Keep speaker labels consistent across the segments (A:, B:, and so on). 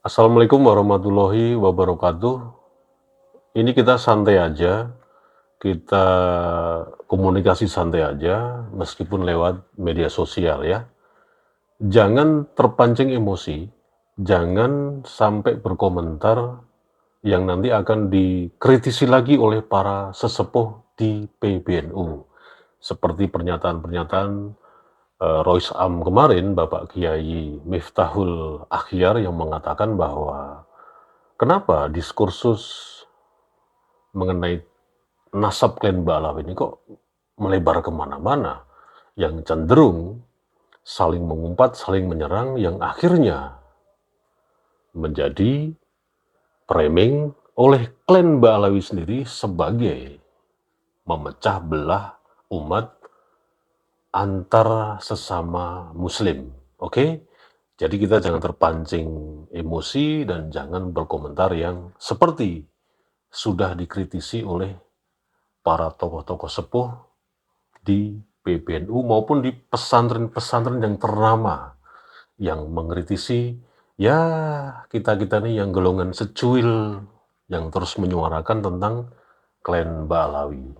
A: Assalamualaikum warahmatullahi wabarakatuh. Ini kita santai aja, kita komunikasi santai aja, meskipun lewat media sosial ya. Jangan terpancing emosi, jangan sampai berkomentar yang nanti akan dikritisi lagi oleh para sesepuh di PBNU. Seperti pernyataan-pernyataan Rois Am kemarin, Bapak Kiai Miftahul Akhyar yang mengatakan bahwa kenapa diskursus mengenai nasab klan Ba'alawi ini kok melebar kemana-mana, yang cenderung saling mengumpat, saling menyerang, yang akhirnya menjadi framing oleh klan Ba'alawi sendiri sebagai memecah belah umat antar sesama muslim. Oke? Jadi kita jangan terpancing emosi dan jangan berkomentar yang seperti sudah dikritisi oleh para tokoh-tokoh sepuh di PBNU maupun di pesantren-pesantren yang ternama yang mengkritisi ya kita-kita nih yang golongan secuil yang terus menyuarakan tentang klan Ba'alawi.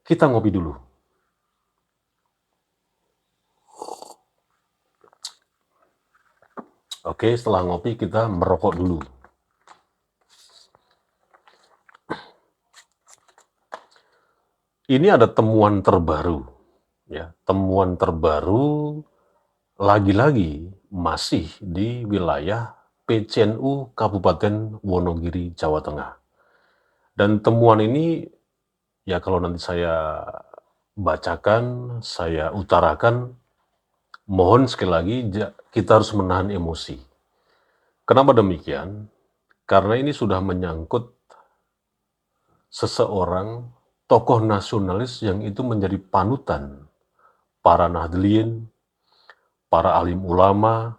A: Kita ngopi dulu. Oke, setelah ngopi kita merokok dulu. Ini ada temuan terbaru, ya, temuan terbaru lagi-lagi masih di wilayah PCNU Kabupaten Wonogiri, Jawa Tengah. Dan temuan ini, ya kalau nanti saya bacakan, saya utarakan, mohon sekali lagi kita harus menahan emosi. Kenapa demikian? Karena ini sudah menyangkut seseorang tokoh nasionalis yang itu menjadi panutan para Nahdliyin, para alim ulama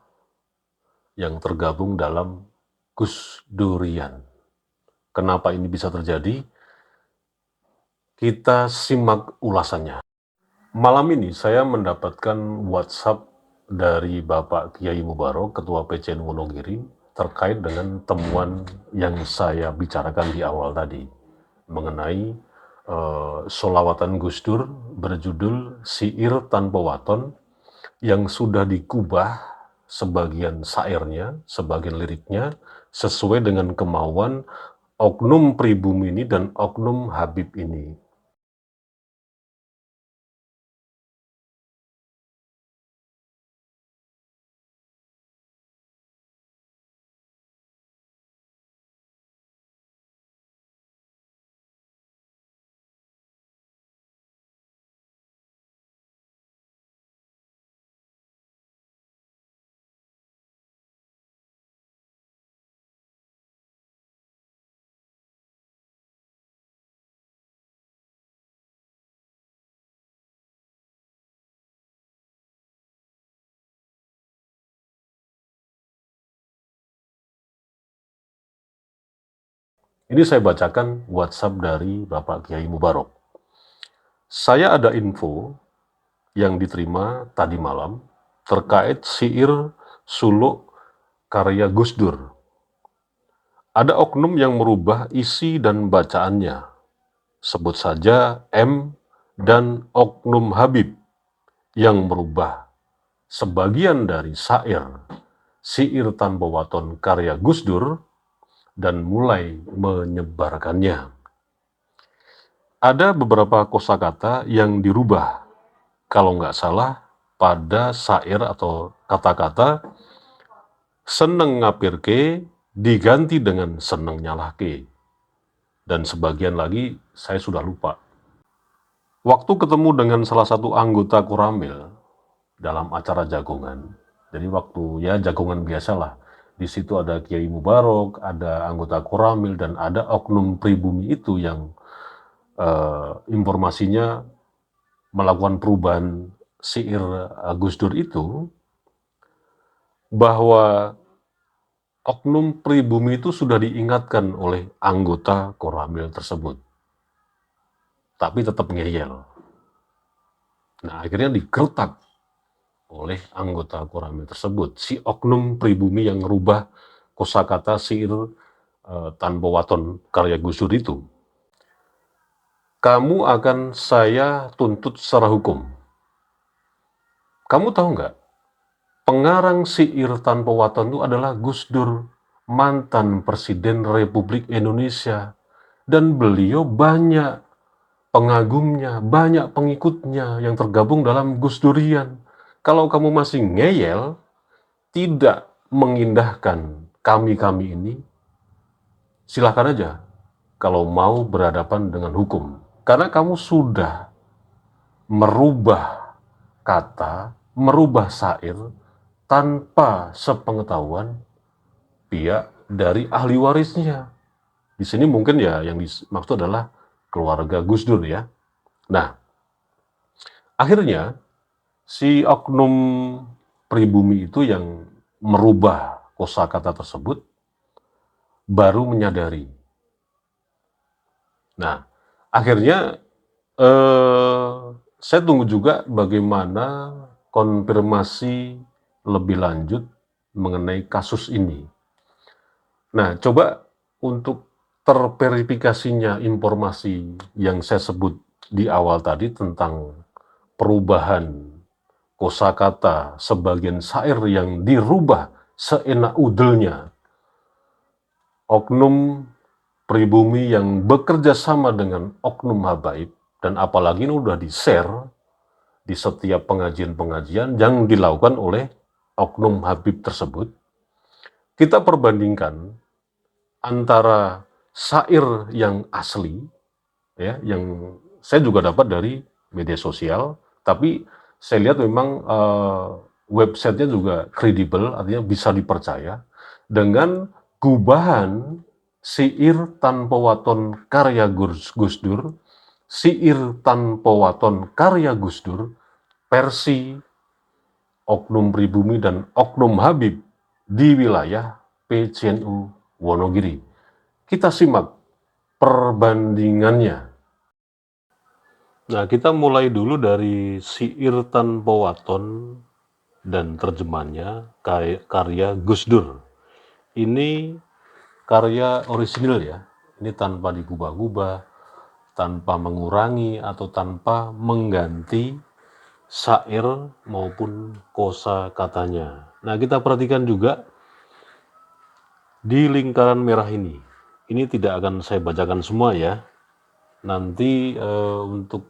A: yang tergabung dalam Gus Durian. Kenapa ini bisa terjadi? Kita simak ulasannya. Malam ini saya mendapatkan WhatsApp dari Bapak Kiai Mubarok, Ketua PCN Wonogiri, terkait dengan temuan yang saya bicarakan di awal tadi mengenai solawatan Gus Dur berjudul Syair Tanpa Waton yang sudah dikubah sebagian syairnya, sebagian liriknya sesuai dengan kemauan oknum pribumi ini dan oknum Habib ini. Ini saya bacakan WhatsApp dari Bapak Kiai Mubarok. Saya ada info yang diterima tadi malam terkait syair suluk karya Gus Dur. Ada oknum yang merubah isi dan bacaannya. Sebut saja M dan oknum Habib yang merubah sebagian dari syair tanpa waton karya Gus Dur dan mulai menyebarkannya. Ada beberapa kosakata yang dirubah, kalau nggak salah pada syair atau kata-kata seneng ngapirke diganti dengan seneng nyalahke. Dan sebagian lagi saya sudah lupa. Waktu ketemu dengan salah satu anggota Koramil dalam acara jagongan, jadi waktu ya jagongan biasalah, di situ ada Kiai Mubarok, ada anggota Koramil, dan ada oknum pribumi itu yang informasinya melakukan perubahan syair Gus Dur itu, bahwa oknum pribumi itu sudah diingatkan oleh anggota Koramil tersebut, tapi tetap ngeyel. Nah, akhirnya digertak oleh anggota Koramil tersebut, si oknum pribumi yang merubah kosakata syair tanpa waton karya Gus Dur itu, kamu akan saya tuntut secara hukum. Kamu tahu nggak? Pengarang syair tanpa waton itu adalah Gus Dur, mantan Presiden Republik Indonesia. Dan beliau banyak pengagumnya, banyak pengikutnya yang tergabung dalam Gus Durian. Kalau kamu masih ngeyel, tidak mengindahkan kami-kami ini, silahkan aja kalau mau berhadapan dengan hukum. Karena kamu sudah merubah kata, merubah syair tanpa sepengetahuan pihak dari ahli warisnya. Di sini mungkin ya yang dimaksud adalah keluarga Gus Dur ya. Nah, akhirnya si oknum pribumi itu yang merubah kosakata tersebut baru menyadari. Nah, akhirnya saya tunggu juga bagaimana konfirmasi lebih lanjut mengenai kasus ini. Nah, coba untuk terverifikasinya informasi yang saya sebut di awal tadi tentang perubahan kosakata sebagian syair yang dirubah seenak udelnya, oknum pribumi yang bekerja sama dengan oknum habaib, dan apalagi ini udah di-share di setiap pengajian-pengajian yang dilakukan oleh oknum habib tersebut, kita perbandingkan antara syair yang asli, ya, yang saya juga dapat dari media sosial, tapi saya lihat memang websitenya juga kredibel, artinya bisa dipercaya, dengan gubahan syair tanpa waton karya Gus Dur, syair tanpa waton karya Gus Dur, versi oknum pribumi dan oknum Habib di wilayah PCNU Wonogiri. Kita simak perbandingannya. Nah, kita mulai dulu dari syair tanpa waton dan terjemahnya karya Gus Dur. Ini karya orisinil ya, ini tanpa digubah-gubah, tanpa mengurangi atau tanpa mengganti syair maupun kosa katanya. Nah, kita perhatikan juga di lingkaran merah ini. Ini tidak akan saya bacakan semua ya. Nanti untuk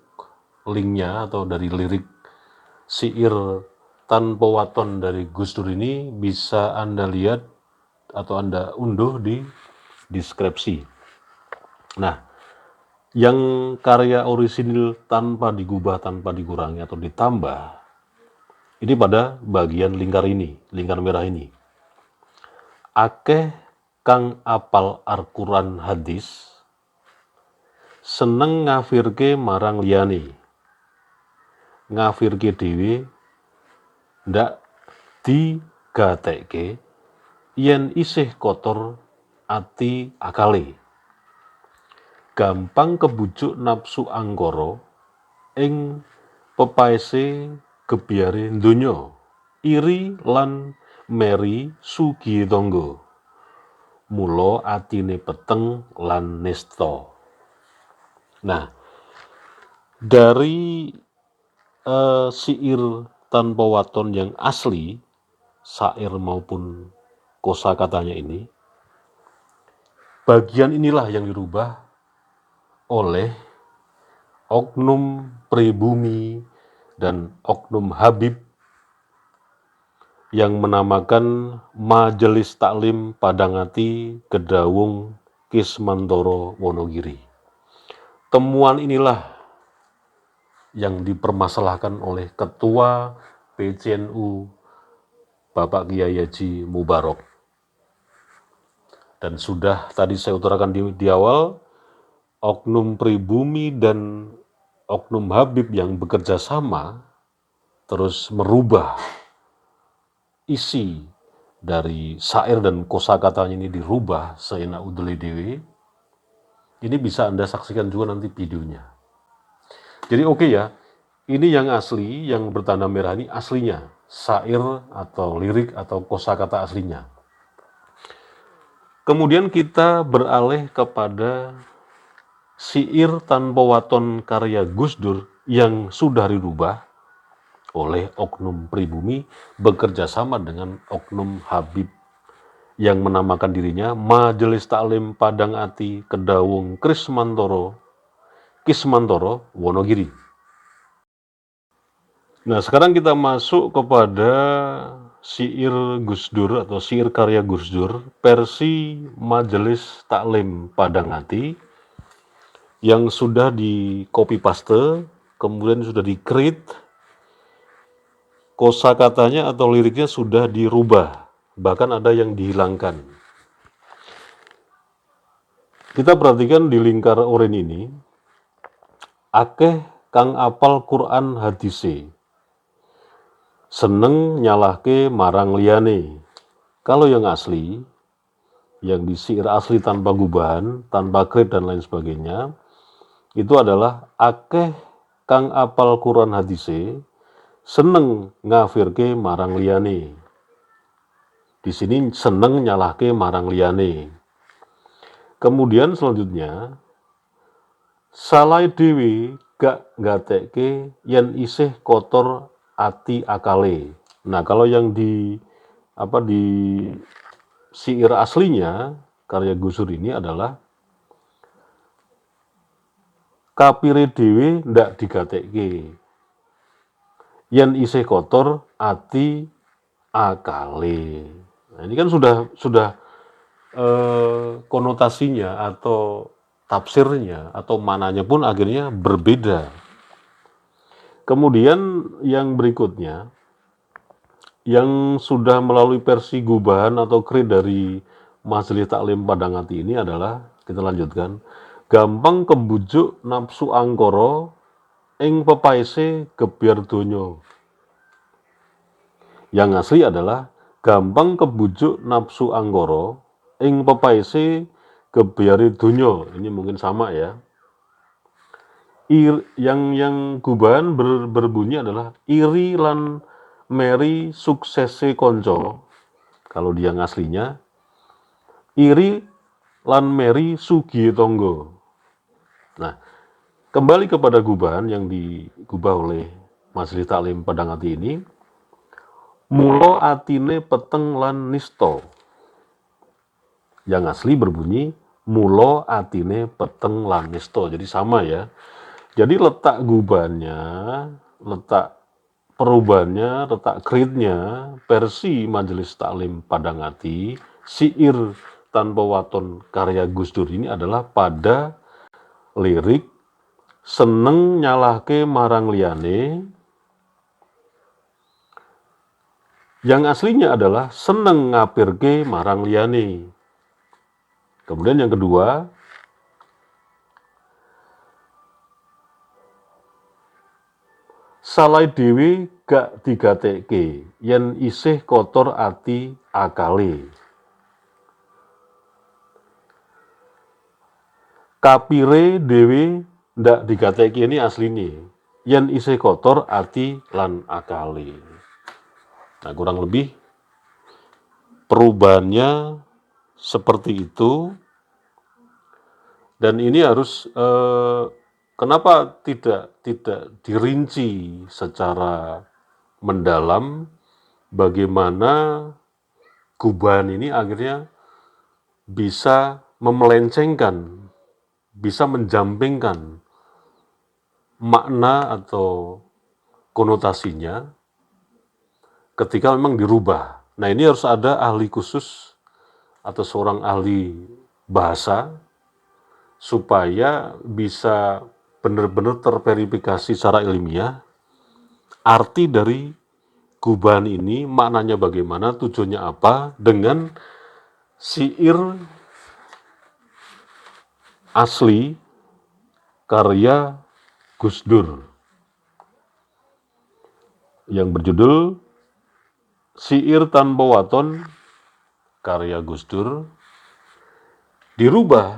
A: linknya atau dari lirik syair tanpa waton dari Gus Dur ini bisa Anda lihat atau Anda unduh di deskripsi. Nah, yang karya orisinil tanpa digubah, tanpa dikurangi atau ditambah, ini pada bagian lingkar merah ini. Akeh kang apal Al-Quran hadis, seneng ngafirke marang liyane, ngafirke dhewe ndak digatekke yen isih kotor ati akale, gampang kebujuk nafsu angkara ing pepaese gebyare donya, iri lan meri sugi tangga, mula atine peteng lan nista. Nah, dari syair tanpa waton yang asli, syair maupun kosakatanya ini, bagian inilah yang dirubah oleh oknum pribumi dan oknum habib yang menamakan Majelis Taklim Padangati Kedawung Kismantoro Wonogiri. Temuan inilah yang dipermasalahkan oleh Ketua PCNU Bapak Kiai Haji Mubarok. Dan sudah tadi saya utarakan di awal, oknum pribumi dan oknum habib yang bekerja sama terus merubah isi dari syair dan kosakatanya ini, dirubah seenak udele dewe. Ini bisa Anda saksikan juga nanti videonya. Jadi oke ya, ini yang asli, yang bertanda merah ini aslinya, syair atau lirik atau kosakata aslinya. Kemudian kita beralih kepada syair tanpa waton karya Gus Dur yang sudah dirubah oleh oknum pribumi bekerja sama dengan oknum Habib yang menamakan dirinya Majelis Taklim Padang Ati Kedawung Kismantoro Wonogiri. Nah, sekarang kita masuk kepada syair Gus Dur atau syair karya Gus Dur versi Majelis Taklim Padang Ati yang sudah di copy paste, kemudian sudah di create, kosakatanya atau liriknya sudah dirubah, bahkan ada yang dihilangkan. Kita perhatikan di lingkar oren ini, akeh kang apal Quran hadise, seneng nyalahke marang liyane. Kalau yang asli, yang di syair asli tanpa gubahan, tanpa create dan lain sebagainya, itu adalah akeh kang apal Quran hadise, seneng ngafirke marang liyane. Di sini seneng nyalahke marang liyane. Kemudian selanjutnya, salai dewi gak gatekke yen isih kotor ati akale. Nah, kalau yang di syair aslinya karya Gus Dur ini adalah kapire dewe ndak digatekke yen isih kotor ati akale. Nah, ini kan sudah konotasinya atau tafsirnya atau mananya pun akhirnya berbeda. Kemudian yang berikutnya, yang sudah melalui versi gubahan atau create dari Majelis Taklim Padang Ati ini adalah, kita lanjutkan, gampang kebujuk nafsu angkara ing pepaise gebyar donya. Yang asli adalah gampang kebujuk nafsu angkara ing pepaise gebyare donya. Ini mungkin sama ya. Yang gubahan berbunyi adalah iri lan meri suksese konco. Kalau dia aslinya iri lan meri sugiye tonggo. Nah, kembali kepada gubahan yang digubah oleh Majelis Taklim Padang Ati ini, mulo atine peteng lan nisto. Yang asli berbunyi mulo atine peteng lan nisto. Jadi sama ya. Jadi letak gubahannya, letak perubahannya, letak create-nya versi Majelis Taklim Padang Ati, syair tanpa waton karya Gus Dur ini adalah pada lirik seneng nyalahke marang liyane, yang aslinya adalah seneng ngapirke marang liyane. Kemudian yang kedua, salai dewi gak digatekke yen isih kotor ati akale. Kapire dewi ndak digatekke ini asline yen isih kotor ati lan akale. Nah, kurang lebih perubahannya seperti itu. Dan ini harus kenapa tidak dirinci secara mendalam bagaimana gubahan ini akhirnya bisa memelencengkan, bisa menjampingkan makna atau konotasinya ketika memang dirubah. Nah, ini harus ada ahli khusus atau seorang ahli bahasa supaya bisa benar-benar terverifikasi secara ilmiah arti dari gubahan ini, maknanya bagaimana, tujuannya apa, dengan syair asli karya Gus Dur yang berjudul Syair Tanpa Waton karya Gus Dur, digubah,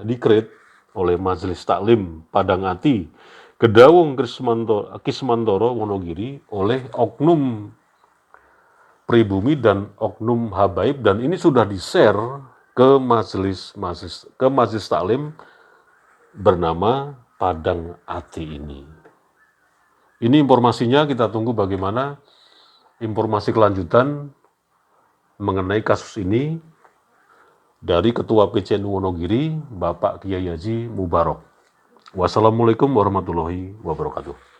A: dikreat oleh Majelis Taklim Padang Ati Kedawung Kismantoro Wonogiri oleh oknum pribumi dan oknum habaib, dan ini sudah di-share ke majelis taklim bernama Padang Ati ini. Ini informasinya, kita tunggu bagaimana informasi kelanjutan mengenai kasus ini dari Ketua PCNU Wonogiri, Bapak Kiai Haji Mubarok. Wassalamualaikum warahmatullahi wabarakatuh.